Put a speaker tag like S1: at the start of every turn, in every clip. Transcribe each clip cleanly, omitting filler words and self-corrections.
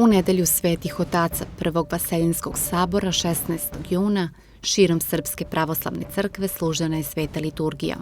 S1: U nedelju Svetih otaca Prvog Vaseljenskog sabora 16. juna širom Srpske pravoslavne crkve služena je sveta liturgija.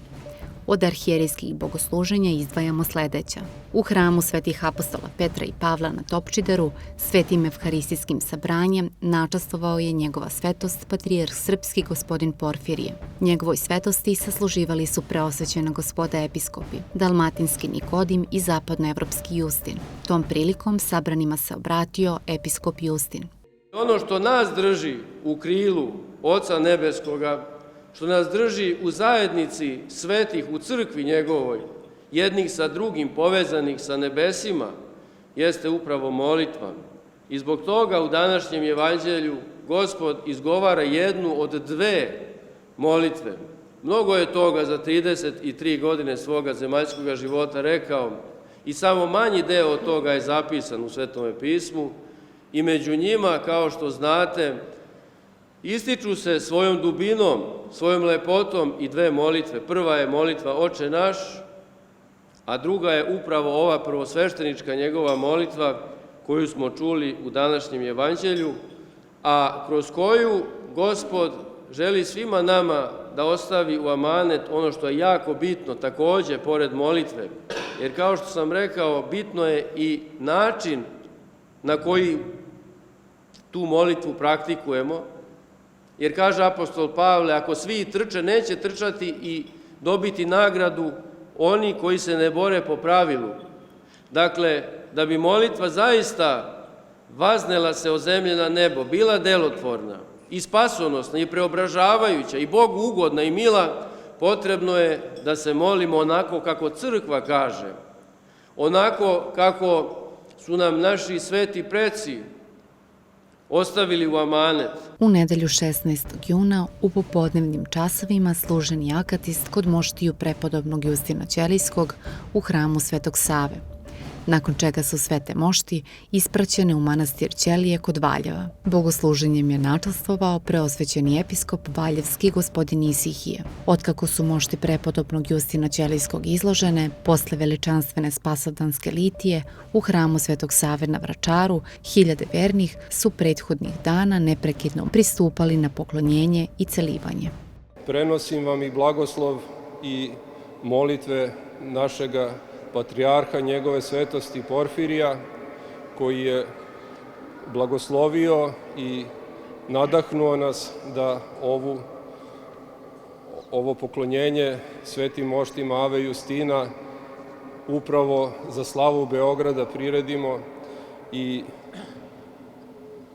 S1: Od arhijerejskih bogosluženja izdvajamo sledeća. U hramu Svetih apostola Petra i Pavla na Topčideru svetim evharistijskim sabranjem načastvovao je njegova svetost patrijarh srpski gospodin Porfirije. Njegovoj svetosti sasluživali su preosvećena gospoda episkopi, dalmatinski Nikodim i zapadnoevropski Justin. Tom prilikom sabranima se obratio episkop Justin.
S2: Ono što nas drži u krilu Oca Nebeskoga, što nas drži u zajednici svetih u crkvi njegovoj, jednih sa drugim povezanih sa nebesima, jeste upravo molitva. I zbog toga u današnjem evanđelju Gospod izgovara jednu od dve molitve. Mnogo je toga za 33 godine svoga zemaljskog života rekao i samo manji deo od toga je zapisan u Svetome pismu i među njima, kao što znate, ističu se svojom dubinom, svojom lepotom i dve molitve. Prva je molitva Oče naš, a druga je upravo ova prvosveštenička njegova molitva koju smo čuli u današnjem evanđelju, a kroz koju Gospod želi svima nama da ostavi u amanet ono što je jako bitno, takođe, pored molitve. Jer kao što sam rekao, bitno je i način na koji tu molitvu praktikujemo. Jer kaže apostol Pavle, ako svi trče, neće trčati i dobiti nagradu oni koji se ne bore po pravilu. Dakle, da bi molitva zaista vaznela se od zemlje na nebo, bila delotvorna i spasonosna i preobražavajuća i Bogu ugodna i mila, potrebno je da se molimo onako kako crkva kaže, onako kako su nam naši sveti preci ostavili u amanet.
S1: U nedelju 16. juna u popodnevnim časovima služen je akatist kod moštiju prepodobnog Justina Ćelijskog u hramu Svetog Save, nakon čega su svete mošti ispraćene u manastir Ćelije kod Valjeva. Bogosluženjem je načastvovao preosvećeni episkop valjevski gospodin Isihije. Otkako su mošti prepodobnog Justina Ćelijskog izložene, posle veličanstvene spasodanske litije, u hramu Svetog Save na Vračaru, hiljade vernih su prethodnih dana neprekidno pristupali na poklonjenje i celivanje.
S3: Prenosim vam i blagoslov i molitve našega patrijarha njegove svetosti Porfirija, koji je blagoslovio i nadahnuo nas da ovo poklonjenje svetim moštima Ave Justina upravo za slavu Beograda priredimo i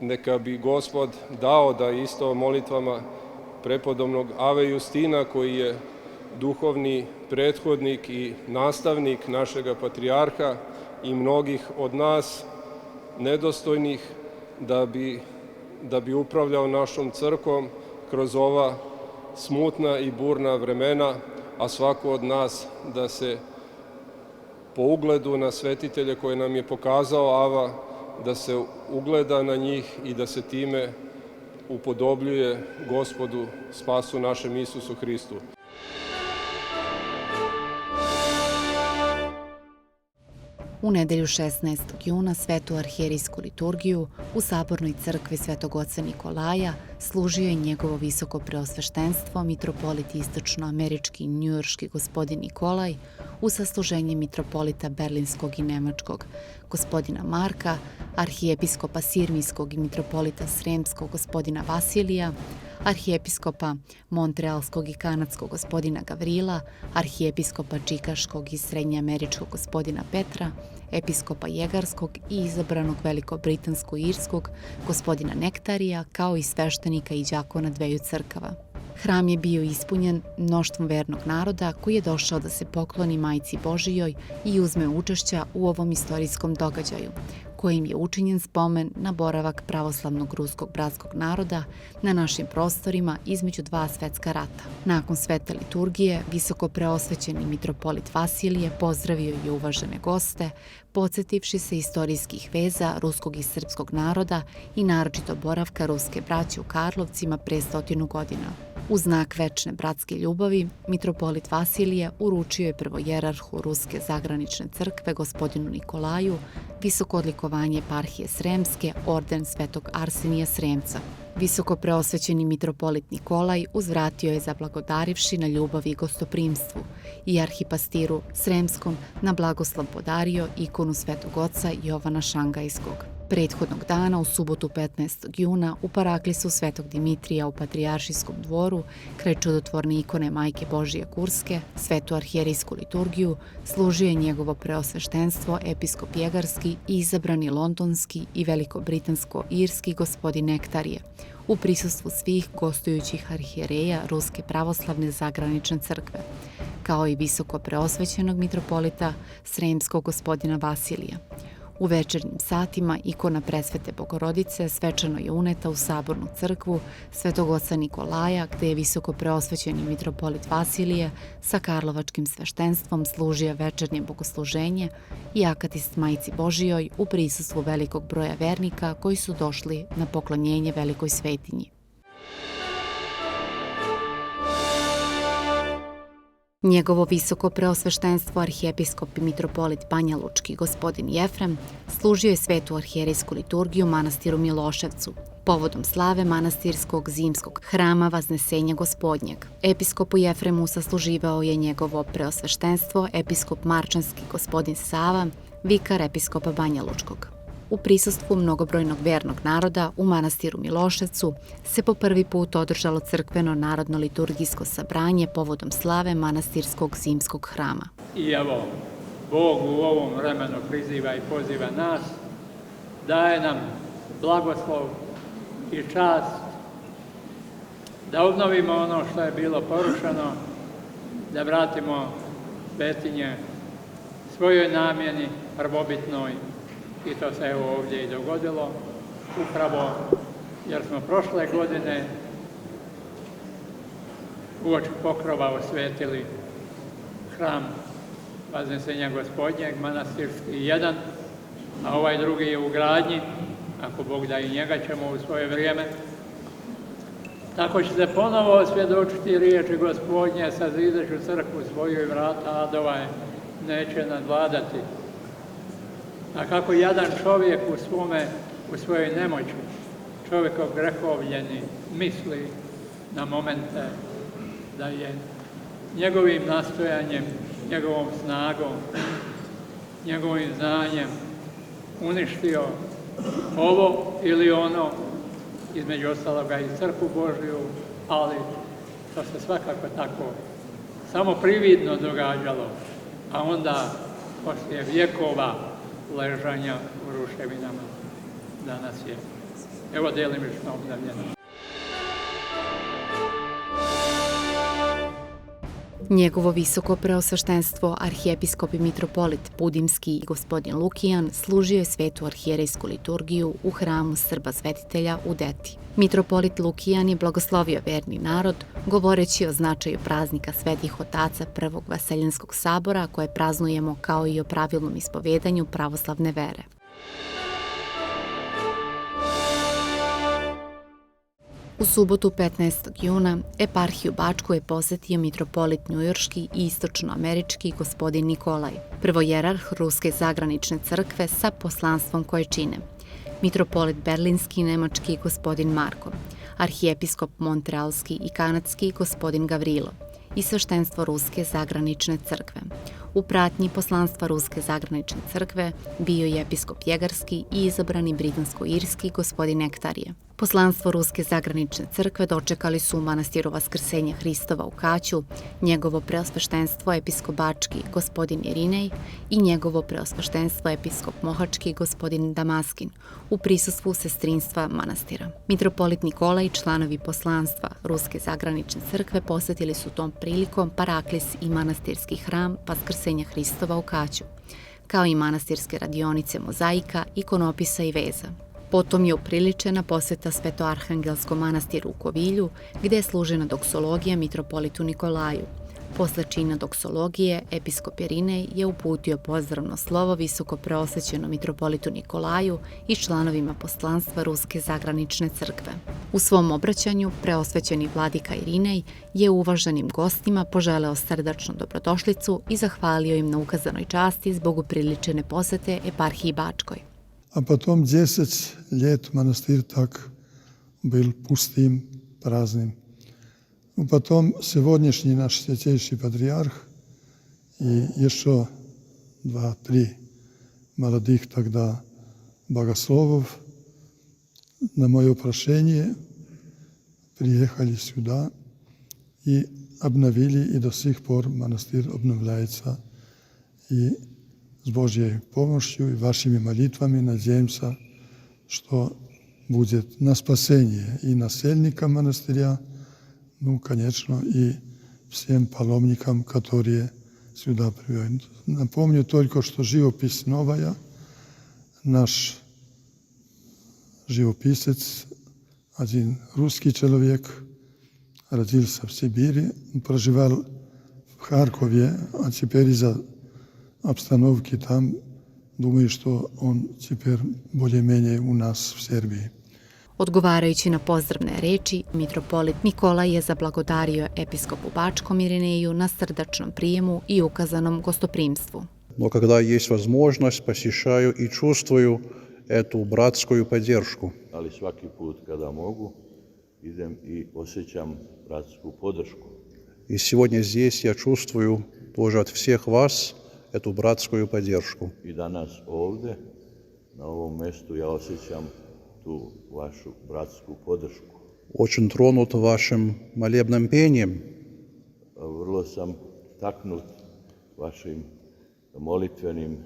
S3: neka bi Gospod dao da isto molitvama prepodobnog Ave Justina, koji je duhovni prethodnik i nastavnik našega patrijarha i mnogih od nas nedostojnih, da bi upravljao našom crkvom kroz ova smutna i burna vremena, a svako od nas da se po ugledu na svetitelje koje nam je pokazao Ava, da se ugleda na njih i da se time upodobljuje Gospodu spasu našem Isusu Hristu.
S1: U nedelju 16. juna svetu arhijerijsku liturgiju u Sabornoj crkvi Svetog oca Nikolaja služio je njegovo visoko preosveštenstvo mitropolit istočnoamerički i njujorški gospodin Nikolaj u sasluženje mitropolita berlinskog i nemačkog gospodina Marka, arhijepiskopa sirmijskog i mitropolita sremskog gospodina Vasilija, arhijepiskopa montrealskog i kanadskog gospodina Gavrila, arhijepiskopa čikaškog i srednjeameričkog gospodina Petra, episkopa jegarskog i izabranog veliko-britansko-irskog gospodina Nektarija, kao i sveštenika i đakona dveju crkava. Hram je bio ispunjen mnoštvom vernog naroda koji je došao da se pokloni Majci Božijoj i uzme učešća u ovom istorijskom događaju, kojim je učinjen spomen na boravak pravoslavnog ruskog bratskog naroda na našim prostorima između dva svetska rata. Nakon svete liturgije, visoko preosvećeni mitropolit Vasilije pozdravio je uvažene goste, podsjetivši se istorijskih veza ruskog i srpskog naroda i naročito boravka ruske braće u Karlovcima pre 100 godina. U znak večne bratske ljubavi, mitropolit Vasilije uručio je prvojerarhu Ruske zagranične crkve gospodinu Nikolaju visoko odlikovanje eparhije Sremske, orden Svetog Arsenija Sremca. Visoko preosvećeni mitropolit Nikolaj uzvratio je zablagodarivši na ljubavi i gostoprimstvu i arhipastiru Sremskom na blagoslov podario ikonu Svetog oca Jovana Šangajskog. Prethodnog dana, u subotu 15. juna, u paraklisu Svetog Dimitrija u Patrijaršijskom dvoru, kraj čudotvorne ikone Majke Božije Kurske, svetu arhijerijsku liturgiju, služio je njegovo preosveštenstvo episkop Jegarski i izabrani londonski i velikobritansko-irski gospodin Nektarije, u prisustvu svih gostujućih arhijereja Ruske pravoslavne zagranične crkve, kao i visoko preosvećenog mitropolita Sremskog gospodina Vasilija. U večernjim satima ikona presvete Bogorodice svečano je uneta u sabornu crkvu Svetog oca Nikolaja, gde je visoko preosvećeni mitropolit Vasilije sa karlovačkim sveštenstvom služio večernje bogosluženje i akatist Majci Božijoj u prisustvu velikog broja vernika koji su došli na poklonjenje velikoj svetinji. Njegovo visoko preosveštenstvo arhijepiskop i mitropolit Banja Lučki gospodin Jefrem služio je svetu arhijerijsku liturgiju manastiru Miloševcu, povodom slave manastirskog zimskog hrama Vaznesenja Gospodnjeg. Episkopu Jefremu sasluživao je njegovo preosveštenstvo episkop Marčanski gospodin Sava, vikar episkopa Banja Lučkog. U prisustvu mnogobrojnog vernog naroda u manastiru Miloševcu se po prvi put održalo crkveno narodno-liturgijsko sabranje povodom slave manastirskog zimskog hrama.
S4: I evo, Bog u ovom vremenu priziva i poziva nas, daje nam blagoslov i čast da obnovimo ono što je bilo porušeno, da vratimo svetinje svojoj namjeni prvobitnoj. I to se evo ovdje i dogodilo, upravo jer smo prošle godine uoči pokrova osvetili hram Vaznesenja Gospodnjeg, manastirski jedan, a ovaj drugi je u gradnji, ako Bog da i njega ćemo u svoje vrijeme. Tako će se ponovo osvjedočiti riječi Gospodnje, sazidaću crkvu svoju i vrata adova je neće nadvladati. A kako jedan čovjek u svojoj nemoći, čovjekov grehovljeni, misli na momente da je njegovim nastojanjem, njegovom snagom, njegovim znanjem uništio ovo ili ono, između ostaloga i crkvu Božju, ali to se svakako tako samo prividno događalo, a onda poslije vjekova ležanja u ruševinama danas je, evo delimično obnovljeno.
S1: Njegovo visoko preosveštenstvo arhijepiskop i mitropolit Budimski i gospodin Lukijan služio je svetu arhijerejsku liturgiju u hramu Srba svetitelja u Deti. Mitropolit Lukijan je blagoslovio verni narod, govoreći o značaju praznika Svetih otaca Prvog Vaseljenskog sabora, koje praznujemo kao i o pravilnom ispovedanju pravoslavne vere. U subotu 15. juna eparhiju Bačku je posetio mitropolit njujorški i istočnoamerički gospodin Nikolaj, prvojerarh Ruske zagranične crkve sa poslanstvom koje čine mitropolit berlinski i nemački gospodin Marko, arhijepiskop montrealski i kanadski gospodin Gavrilo i sveštenstvo Ruske zagranične crkve. U pratnji poslanstva Ruske zagranične crkve bio je episkop Jegarski i izabrani britansko-irski gospodin Nektarije. Poslanstvo Ruske zagranične crkve dočekali su u manastiru Vaskrsenja Hristova u Kaću, njegovo preosveštenstvo episkop Bački gospodin Irinej i njegovo preosveštenstvo episkop Mohački gospodin Damaskin u prisustvu sestrinstva manastira. Mitropolit Nikolaj i članovi poslanstva Ruske zagranične crkve posetili su tom prilikom paraklis i manastirski hram Vaskrsenja Hristova u Kaću, kao i manastirske radionice mozaika, ikonopisa i veza. Potom je upriličena poseta Svetoarhangelskom manastiru u Kovilju, gde je služena doksologija mitropolitu Nikolaju, Posle čina doksologije, episkop Irinej je uputio pozdravno slovo visoko preosvećenom mitropolitu Nikolaju i članovima poslanstva Ruske zagranične crkve. U svom obraćanju preosvećeni vladika Irinej je uvaženim gostima poželeo srdačnu dobrodošlicu i zahvalio im na ukazanoj časti zbog upriličene posete eparhiji Bačkoj.
S5: A potom 10 лет монастырь так был пустым, праздным. Потом сегодняшний наш святейший патриарх и еще 2-3 молодых тогда богословов на мое прошение приехали сюда и обновили, и до сих пор монастырь обновляется. И с Божьей помощью и вашими молитвами надеемся, что будет на спасение и насельникам монастыря, ну, конечно, и всем паломникам, которые сюда приезжают. Напомню только, что живопись новая. Наш живописец, один русский человек, родился в Сибири, проживал в Харькове, а теперь из-за обстановки там, думаю, что он теперь более-менее у нас в Сербии.
S1: Odgovarajući na pozdravne reči, mitropolit Nikolaj je zablagodario episkopu Bačkom Irineju na srdačnom prijemu i ukazanom gostoprimstvu.
S6: Но когда есть возможность, посещаю и чувствую эту братскую поддержку.
S7: Ali svaki put kada mogu, idem i osjećam bratsku podršku.
S6: И сегодня здесь я чувствую тоже от всех вас эту братскую поддержку.
S7: I danas ovdje, na ovom mjestu, ja osjećam tu vašu bratsku podršku.
S6: Очень тронут вашим молебным пением.
S7: Vrlo sam taknut vašim molitvenim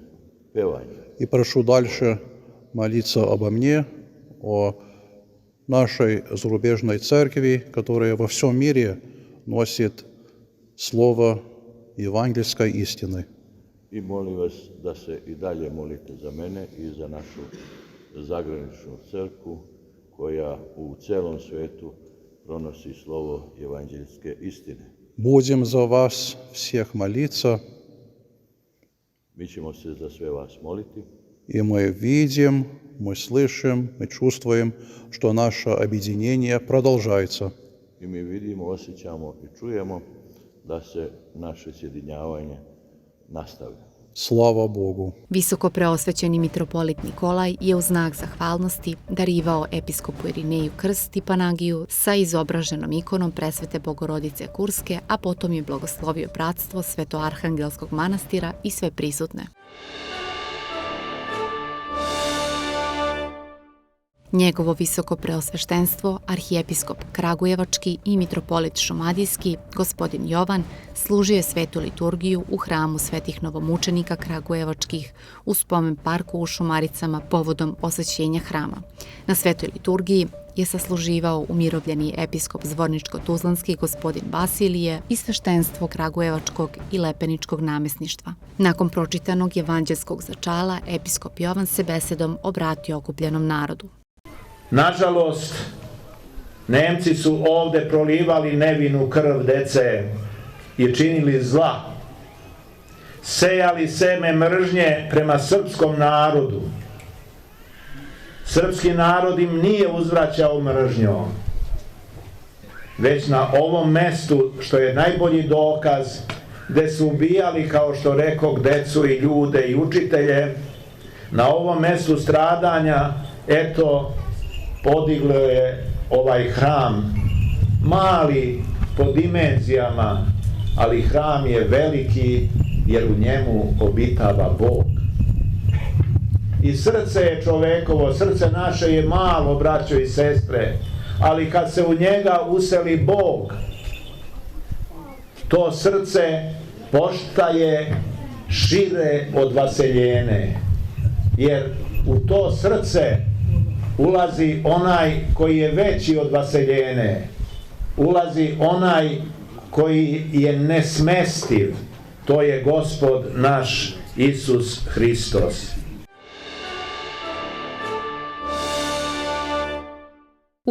S7: pevanjem.
S6: И прошу дальше молиться обо мне, о нашей зарубежной церкви, которая во всем мире носит слово евангельской истины.
S7: I molim vas da se i dalje molite za mene i za našu zagraničnu crkvu koja u celom svetu pronosi slovo evanđeljske istine.
S6: Будем за вас всех молиться,
S7: Mi ćemo se za sve vas moliti
S6: и мы видим, мы слышим, мы чувствуем, что наше объединение продолжается.
S7: i mi vidimo, osjećamo i čujemo da se naše sjedinjavanje nastavlja.
S6: Слава Богу!
S1: Visoko preosvećeni mitropolit Nikolaj je u znak zahvalnosti darivao episkopu Irineju krst i panagiju sa izobraženom ikonom presvete Bogorodice Kurske, a potom je blagoslovio bratstvo Svetoarhangelskog manastira i sve prisutne. Njegovo visoko preosveštenstvo, arhijepiskop Kragujevački i mitropolit Šumadijski, gospodin Jovan, služio je svetu liturgiju u hramu svetih novomučenika Kragujevačkih u spomen parku u Šumaricama povodom osvećenja hrama. Na svetoj liturgiji je sasluživao umirovljeni episkop Zvorničko-Tuzlanski gospodin Vasilije i sveštenstvo Kragujevačkog i Lepeničkog namesništva. Nakon pročitanog evanđelskog začala, episkop Jovan se besedom obratio okupljenom narodu.
S8: Nažalost, Nemci su ovde prolivali nevinu krv dece i činili zla. Sejali seme mržnje prema srpskom narodu. Srpski narod im nije uzvraćao mržnjom, već na ovom mestu, što je najbolji dokaz, gde su ubijali, kao što rekog, decu i ljude i učitelje, na ovom mestu stradanja, eto, podiglo je ovaj hram, mali po dimenzijama, ali hram je veliki jer u njemu obitava Bog. I srce je čovekovo, srce naše je malo, braćo i sestre, ali kad se u njega useli Bog, to srce postaje šire od vaseljene, jer u to srce ulazi onaj koji je veći od vaseljene, ulazi onaj koji je nesmestiv, to je Gospod naš Isus Hristos.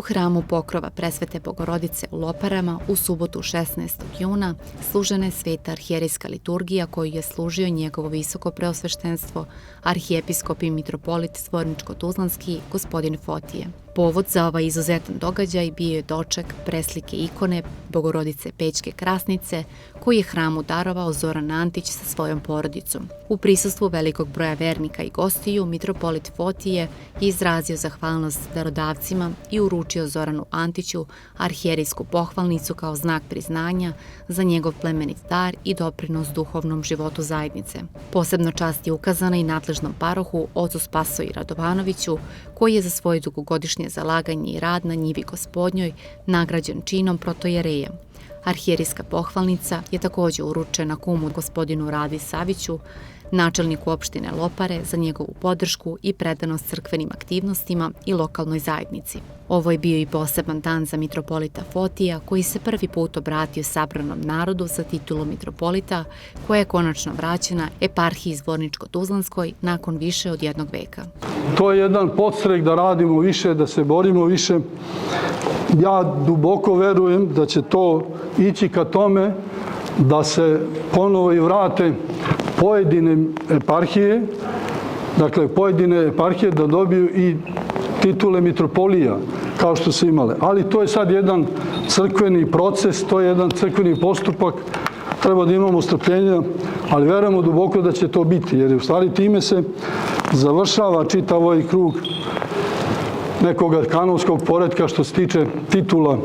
S1: U hramu Pokrova Presvete Bogorodice u Loparama u subotu 16. juna služena je sveta arhijerejska liturgija koju je služio njegovo visoko preosveštenstvo, arhijepiskop i mitropolit Zvorničko-Tuzlanski gospodin Fotije. Povod za ovaj izuzetan događaj bio je doček preslike ikone Bogorodice Pećke Krasnice koji je hramu darovao Zoran Antić sa svojom porodicom. U prisustvu velikog broja vernika i gostiju, mitropolit Fotije je izrazio zahvalnost darodavcima i uručio Zoranu Antiću arhijerejsku pohvalnicu kao znak priznanja za njegov plemenit dar i doprinos duhovnom životu zajednice. Posebno čast je ukazana i nadležnom parohu ocu Spasoji Radovanoviću, koji je za svoje dugogodišnje zalaganje i rad na njivi Gospodnjoj nagrađen činom protojereja. Arhijerejska pohvalnica je također uručena kumu gospodinu Radi Saviću, načelniku opštine Lopare, za njegovu podršku i predanost crkvenim aktivnostima i lokalnoj zajednici. Ovo je bio i poseban dan za mitropolita Fotija, koji se prvi put obratio sabranom narodu za titulu mitropolita, koja je konačno vraćena eparhiji Zvorničko-Tuzlanskoj nakon više od jednog veka.
S9: To je jedan podstrek da radimo više, da se borimo više. Ja duboko verujem da će to ići ka tome da se ponovo i vrate pojedine eparhije, dakle pojedine eparhije da dobiju i titule mitropolija kao što su imale. Ali to je sad jedan crkveni proces, to je jedan crkveni postupak, treba da imamo strpljenja, ali verujemo duboko da će to biti, jer u stvari time se završava čitav ovaj krug nekoga kanonskog poretka što se tiče titula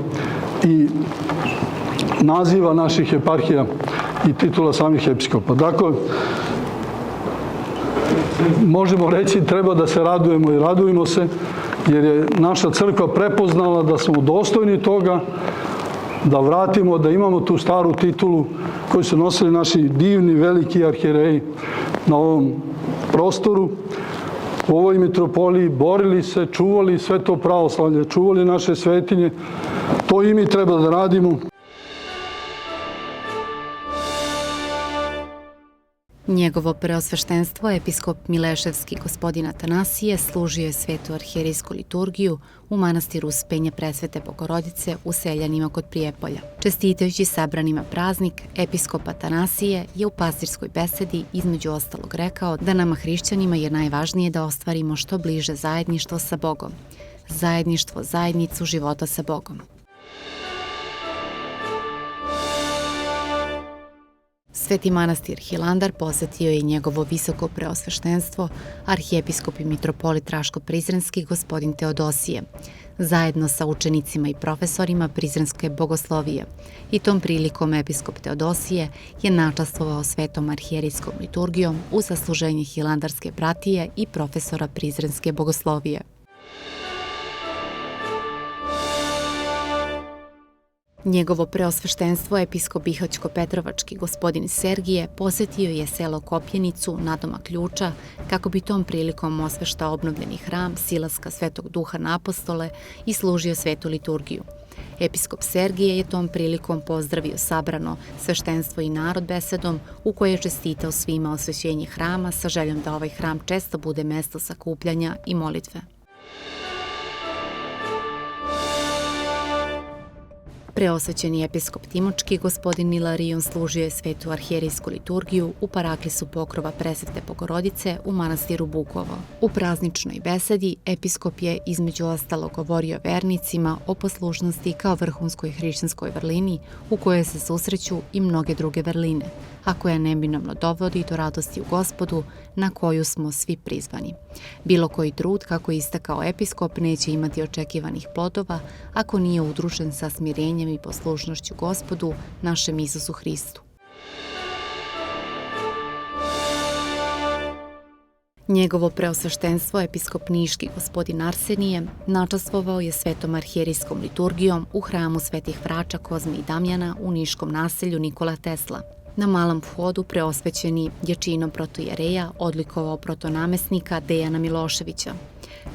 S9: i naziva naših eparhija i titula samih episkopa. Dakle, možemo reći treba da se radujemo i radujemo se, jer je naša crkva prepoznala da smo dostojni toga, da vratimo, da imamo tu staru titulu koju su nosili naši divni, veliki arhijereji na ovom prostoru, u ovoj mitropoliji, borili se, čuvali sve to pravoslavlje, čuvali naše svetinje. To i mi treba da radimo.
S1: Njegovo preosveštenstvo, episkop Mileševski gospodin Atanasije, služio je svetu arhijerejsku liturgiju u manastiru Uspenja Presvete Bogorodice u Seljanima kod Prijepolja. Čestitajući sabranima praznik, episkop Atanasije je u pastirskoj besedi između ostalog rekao da nama hrišćanima je najvažnije da ostvarimo što bliže zajedništvo sa Bogom. Zajedništvo, zajednicu života sa Bogom. Sveti manastir Hilandar posetio je njegovo visoko preosveštenstvo, arhijepiskop i mitropolit Raško-Prizrenski gospodin Teodosije, zajedno sa učenicima i profesorima Prizrenske bogoslovije. I tom prilikom episkop Teodosije je načastvovao svetom arhijerejskom liturgijom u zasluženje hilandarske bratije i profesora Prizrenske bogoslovije. Njegovo preosveštenstvo, episkop Bihaćko-Petrovački gospodin Sergije, posetio je selo Kopjenicu, nadomak Ključa, kako bi tom prilikom osveštao obnovljeni hram Silaska Svetog Duha na apostole i služio svetu liturgiju. Episkop Sergije je tom prilikom pozdravio sabrano sveštenstvo i narod besedom u kojoj je čestitao svima osvećenje hrama sa željom da ovaj hram često bude mesto sakupljanja i molitve. Preosvećeni episkop Timočki, gospodin Ilarion, služio je svetu arhijerejsku liturgiju u paraklisu Pokrova Presvete Bogorodice u manastiru Bukovo. U prazničnoj besedi episkop je između ostalog govorio vernicima o poslušnosti kao vrhunskoj hrišćanskoj vrlini u kojoj se susreću i mnoge druge vrline, a koja neminovno dovodi do radosti u Gospodu na koju smo svi prizvani. Bilo koji trud, kako je istakao episkop, neće imati očekivanih plodova ako nije udružen sa smirenjem i poslušnošću Gospodu, našem Isusu Hristu. Njegovo preosveštenstvo, episkop Niški gospodin Arsenije, načastvovao je svetom arhijerejskom liturgijom u hramu Svetih Vrača Kozme i Damjana u niškom naselju Nikola Tesla. Na malom vhodu preosvećeni je činom protojereja odlikovao protonamesnika Dejana Miloševića.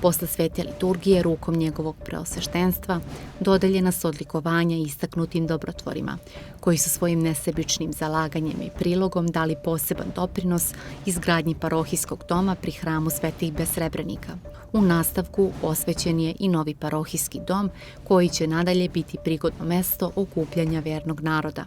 S1: Posle svete liturgije rukom njegovog preosveštenstva dodeljena su odlikovanja istaknutim dobrotvorima, koji su svojim nesebičnim zalaganjem i prilogom dali poseban doprinos izgradnji parohijskog doma pri hramu Svetih Besrebrenika. U nastavku osvećen je i novi parohijski dom koji će nadalje biti prigodno mesto okupljanja vernog naroda.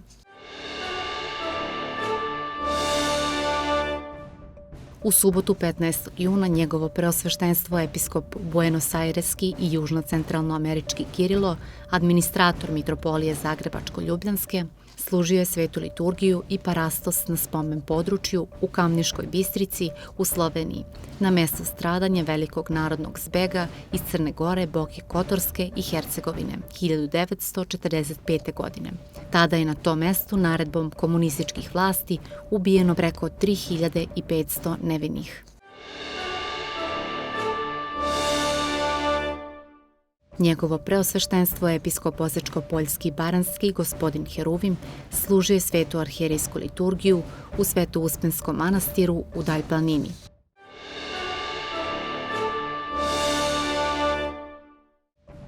S1: U subotu 15. juna njegovo preosveštenstvo episkop Buenos-Aireski i južno-centralnoamerički Kirilo, administrator mitropolije Zagrebačko-Ljubljanske, služio je svetu liturgiju i parastos na spomen području u Kamniškoj Bistrici u Sloveniji, na mesto stradanja velikog narodnog zbega iz Crne Gore, Boke Kotorske i Hercegovine 1945. godine. Tada je na tom mestu naredbom komunističkih vlasti ubijeno preko 3500 nevinih. Njegovo preosveštenstvo episkop Osečko-Poljski Baranski gospodin Heruvim služio je svetu arhijerejsku liturgiju u Sveto-Uspenskom manastiru u Dalj planini.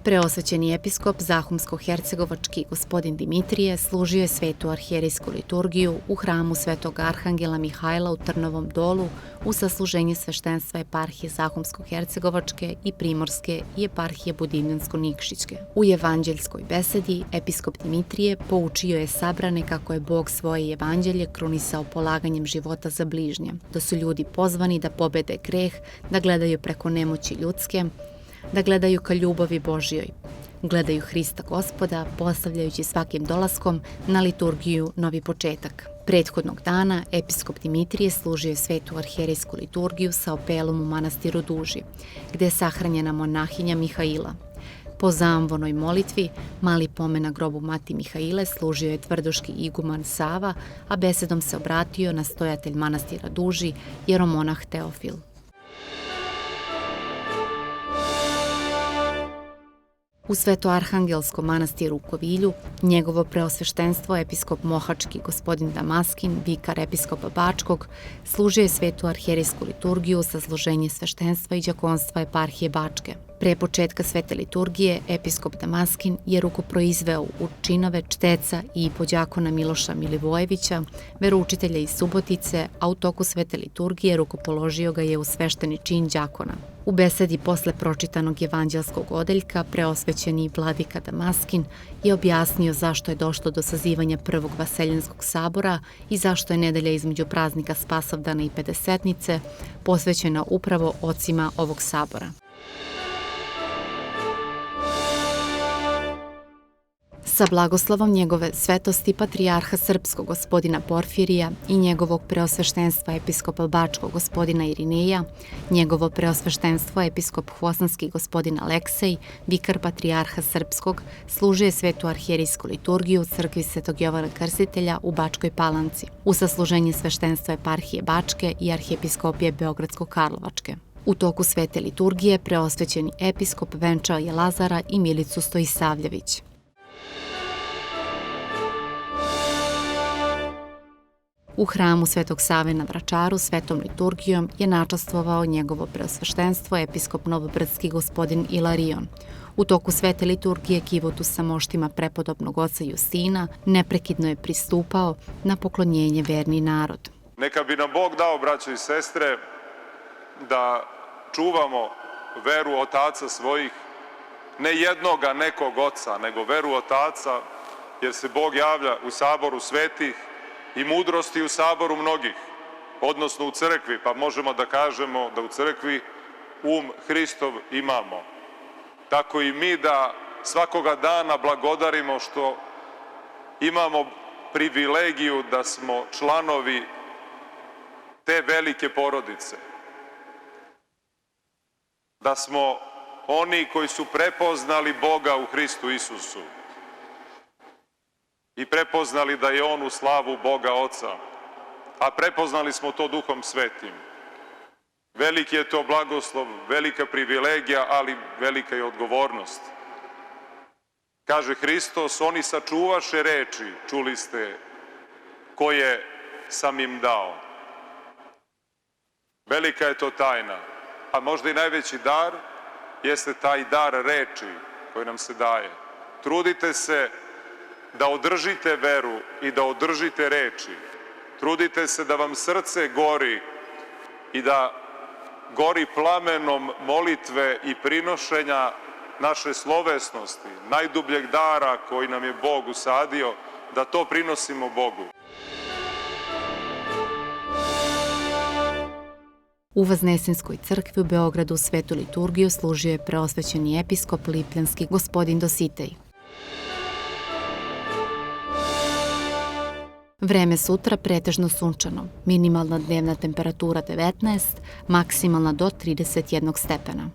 S1: Preosvećeni episkop Zahumsko-Hercegovački gospodin Dimitrije služio je svetu arhijerejsku liturgiju u hramu Svetog Arhangela Mihajla u Trnovom Dolu u sasluženje sveštenstva eparhije Zahumsko-Hercegovačke i Primorske i eparhije Budimljansko-Nikšićke. U evanđeljskoj besedi episkop Dimitrije poučio je sabrane kako je Bog svoje evanđelje krunisao polaganjem života za bližnje, da su ljudi pozvani da pobede greh, da gledaju preko nemoći ljudske, da gledaju ka ljubavi Božjoj. Gledaju Hrista Gospoda, postavljajući svakim dolaskom na liturgiju novi početak. Prethodnog dana episkop Dimitrije služio je svetu arhijerejsku liturgiju sa opelom u manastiru Duži, gde je sahranjena monahinja Mihaila. Po zamvonoj molitvi, mali pomen na grobu mati Mihaile služio je tvrdoški iguman Sava, a besedom se obratio nastojatelj manastira Duži, jeromonah Teofil. U Sveto-Arhangelskom manastiru u Kovilju, njegovo preosveštenstvo episkop Mohački gospodin Damaskin, vikar episkopa Bačkog, služio je svetu arhijerejsku liturgiju sa služenje sveštenstva i đakonstva eparhije Bačke. Pre početka svete liturgije, episkop Damaskin je rukoproizveo u činove čteca i podjakona Miloša Milivojevića, veroučitelja iz Subotice, a u toku svete liturgije rukopoložio ga je u svešteni čin đakona. U besedi posle pročitanog evanđelskog odeljka preosvećeni vladika Damaskin je objasnio zašto je došlo do sazivanja prvog vaseljenskog sabora i zašto je nedelja između praznika Spasovdana i Pedesetnice posvećena upravo ocima ovog sabora. Sa blagoslovom njegove svetosti patrijarha srpskog gospodina Porfirija i njegovog preosveštenstva episkopa Bačkog gospodina Irineja, njegovo preosveštenstvo episkop Hvosanski gospodin Aleksej, vikar patrijarha srpskog, služio je svetu arhijerejsku liturgiju u crkvi Svetog Jovana Krstitelja u Bačkoj Palanci, u sasluženje sveštenstva eparhije Bačke i arhijepiskopije Beogradsko-Karlovačke. U toku svete liturgije preosvećeni episkop venčao je Lazara i Milicu Stojisavljević. U hramu Svetog Save na Vračaru svetom liturgijom je načastvovao njegovo preosveštenstvo episkop Novobrdski gospodin Ilarion. U toku svete liturgije kivotu sa moštima prepodobnog oca Justina neprekidno je pristupao na poklonjenje verni narod.
S10: Neka bi nam Bog dao, braćo i sestre, da čuvamo veru otaca svojih, ne jednoga nekog oca, nego veru otaca, jer se Bog javlja u saboru svetih i mudrosti u saboru mnogih, odnosno u crkvi, pa možemo da kažemo da u crkvi Hristov imamo. Tako i mi da svakoga dana blagodarimo što imamo privilegiju da smo članovi te velike porodice. Da smo oni koji su prepoznali Boga u Hristu Isusu i prepoznali da je On u slavu Boga Oca, a prepoznali smo to Duhom Svetim. Veliki je to blagoslov, velika privilegija, ali velika je odgovornost. Kaže Hristos, oni sačuvaše reči, čuli ste, koje sam im dao. Velika je to tajna, a možda i najveći dar jeste taj dar reči koji nam se daje. Trudite se da održite veru i da održite reči. Trudite se da vam srce gori i da gori plamenom molitve i prinošenja naše slovesnosti, najdubljeg dara koji nam je Bog usadio, da to prinosimo Bogu.
S1: U Vaznesenskoj crkvi u Beogradu svetu liturgiju služio je preosvećeni episkop lipljanski gospodin Dositej. Vreme sutra pretežno sunčano, minimalna dnevna temperatura 19, maksimalna do 31 stepena.